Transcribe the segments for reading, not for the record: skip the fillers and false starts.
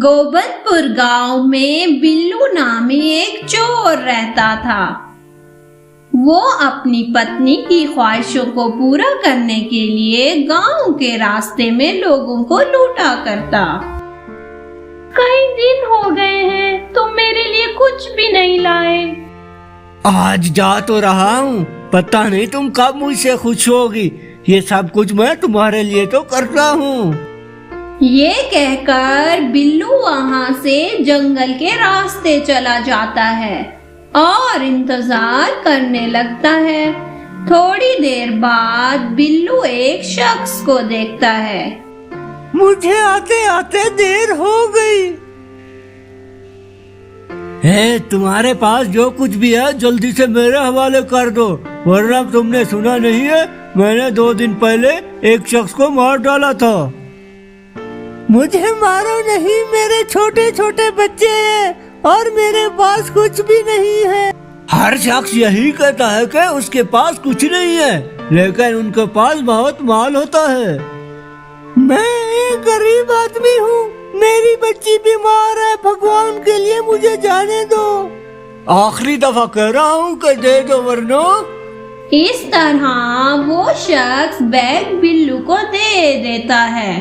गोबंदपुर गांव में बिल्लू नामी एक चोर रहता था। वो अपनी पत्नी की ख्वाहिशों को पूरा करने के लिए गांव के रास्ते में लोगों को लूटा करता। कई दिन हो गए हैं, तुम मेरे लिए कुछ भी नहीं लाए। आज जा तो रहा हूँ, पता नहीं तुम कब मुझसे खुश होगी। ये सब कुछ मैं तुम्हारे लिए तो करता हूँ। ये कहकर बिल्लू वहाँ से जंगल के रास्ते चला जाता है और इंतजार करने लगता है। थोड़ी देर बाद बिल्लू एक शख्स को देखता है। मुझे आते आते देर हो गई। तुम्हारे पास जो कुछ भी है जल्दी से मेरे हवाले कर दो, वरना तुमने सुना नहीं है, मैंने 2 दिन पहले एक शख्स को मार डाला था। मुझे मारो नहीं, मेरे छोटे छोटे बच्चे हैं और मेरे पास कुछ भी नहीं है। हर शख्स यही कहता है कि उसके पास कुछ नहीं है, लेकिन उनके पास बहुत माल होता है। मैं एक गरीब आदमी हूँ, मेरी बच्ची बीमार है, भगवान के लिए मुझे जाने दो। आखिरी दफा कह रहा हूँ कि दे दो, वरना। इस तरह वो शख्स बैग बिल्लू को दे देता है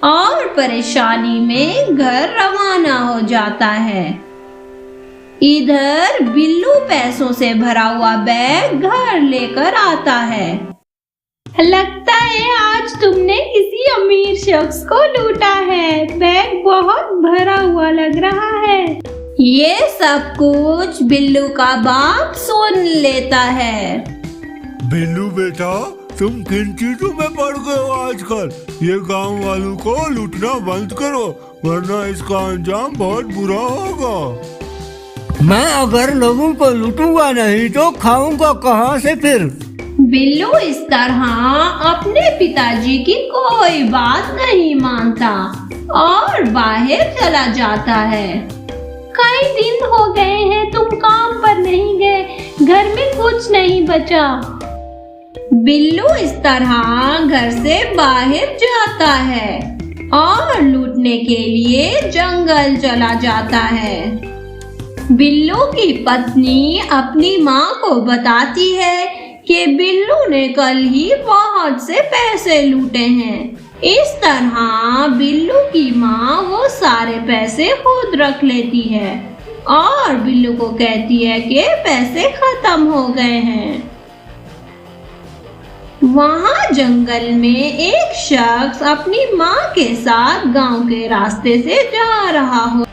और परेशानी में घर रवाना हो जाता है। इधर बिल्लू पैसों से भरा हुआ बैग घर लेकर आता है। लगता है आज तुमने किसी अमीर शख्स को लूटा है, बैग बहुत भरा हुआ लग रहा है। ये सब कुछ बिल्लू का बाप सुन लेता है। बिल्लू बेटा, तुम किन चीजों में पड़ गए हो आजकल? ये गांव वालों को लूटना बंद करो, वरना इसका अंजाम बहुत बुरा होगा। मैं अगर लोगों को लूटूंगा नहीं तो खाऊंगा कहाँ से फिर? बिल्लू इस तरह अपने पिताजी की कोई बात नहीं मानता और बाहर चला जाता है। कई दिन हो गए हैं, तुम काम पर नहीं गए, घर में कुछ नहीं बचा। बिल्लू इस तरह घर से बाहर जाता है और लूटने के लिए जंगल चला जाता है। बिल्लू की पत्नी अपनी माँ को बताती है कि बिल्लू ने कल ही बहुत से पैसे लूटे हैं। इस तरह बिल्लू की माँ वो सारे पैसे खुद रख लेती है और बिल्लू को कहती है कि पैसे खत्म हो गए हैं। वहाँ जंगल में एक शख्स अपनी माँ के साथ गांव के रास्ते से जा रहा हो।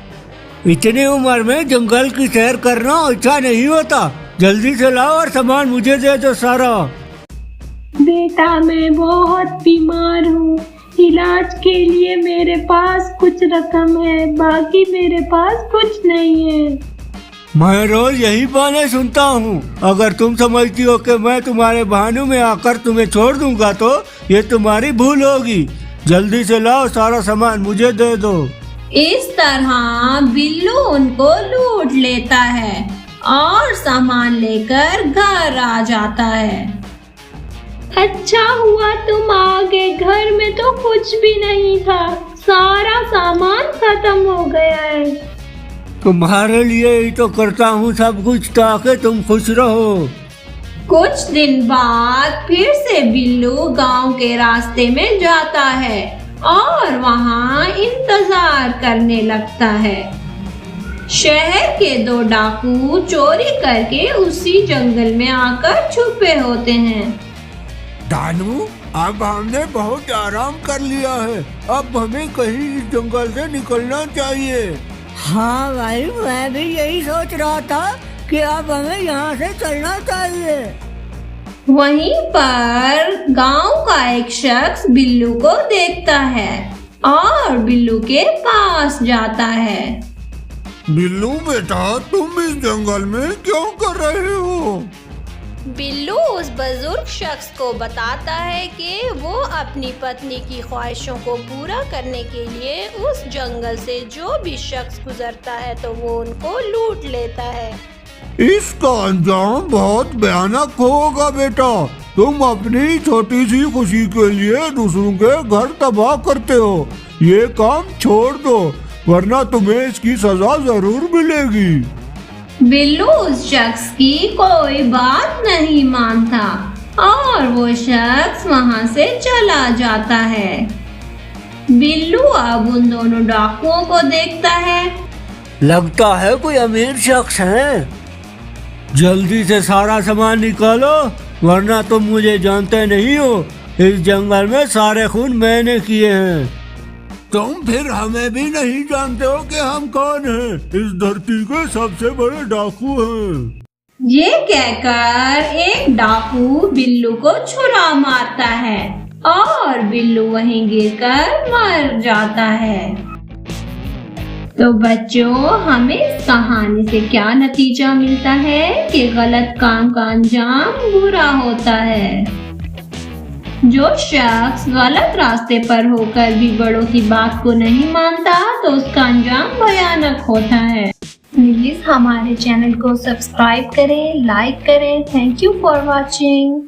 इतनी उम्र में जंगल की सैर करना अच्छा नहीं होता। जल्दी से लाओ और सामान मुझे दे दो सारा। बेटा, मैं बहुत बीमार हूँ, इलाज के लिए मेरे पास कुछ रकम है, बाकी मेरे पास कुछ नहीं है। मैं रोज यही बहाने सुनता हूँ। अगर तुम समझती हो कि मैं तुम्हारे बहानों में आकर तुम्हें छोड़ दूंगा तो ये तुम्हारी भूल होगी। जल्दी से लाओ, सारा सामान मुझे दे दो। इस तरह बिल्लू उनको लूट लेता है और सामान लेकर घर आ जाता है। अच्छा हुआ तुम आ गए, घर में तो कुछ भी नहीं था, सारा सामान खत्म हो गया है। तुम्हारे लिए ही तो करता हूँ सब कुछ, ताकि तुम खुश रहो। कुछ दिन बाद फिर से बिल्लू गांव के रास्ते में जाता है और वहाँ इंतजार करने लगता है। शहर के 2 डाकू चोरी करके उसी जंगल में आकर छुपे होते हैं। दानू, अब हमने बहुत आराम कर लिया है, अब हमें कहीं इस जंगल से निकलना चाहिए। हाँ भाई, मैं भी यही सोच रहा था कि अब हमें यहाँ से चलना चाहिए। वहीं पर गांव का एक शख्स बिल्लू को देखता है और बिल्लू के पास जाता है। बिल्लू बेटा, तुम इस जंगल में क्यों कर रहे हो? बिल्लू उस बुजुर्ग शख्स को बताता है कि वो अपनी पत्नी की ख्वाहिशों को पूरा करने के लिए उस जंगल से जो भी शख्स गुजरता है तो वो उनको लूट लेता है। इसका अंजाम बहुत भयानक होगा बेटा। तुम अपनी छोटी सी खुशी के लिए दूसरों के घर तबाह करते हो। ये काम छोड़ दो, वरना तुम्हें इसकी सजा जरूर मिलेगी। बिल्लू उस शख्स की कोई बात नहीं मानता और वो शख्स वहां से चला जाता है। बिल्लू अब उन दोनों डाकुओं को देखता है। लगता है कोई अमीर शख्स है। जल्दी से सारा सामान निकालो, वरना तुम मुझे जानते नहीं हो। इस जंगल में सारे खून मैंने किए हैं। तुम फिर हमें भी नहीं जानते हो कि हम कौन हैं। इस धरती के सबसे बड़े डाकू हैं। ये कहकर एक डाकू बिल्लू को छुरा मारता है और बिल्लू वहीं गिरकर मर जाता है। तो बच्चों, हमें इस कहानी से क्या नतीजा मिलता है कि गलत काम का अंजाम बुरा होता है। जो शख्स गलत रास्ते पर होकर भी बड़ों की बात को नहीं मानता तो उसका अंजाम भयानक होता है। प्लीज हमारे चैनल को सब्सक्राइब करें, लाइक करें। Thank you for watching.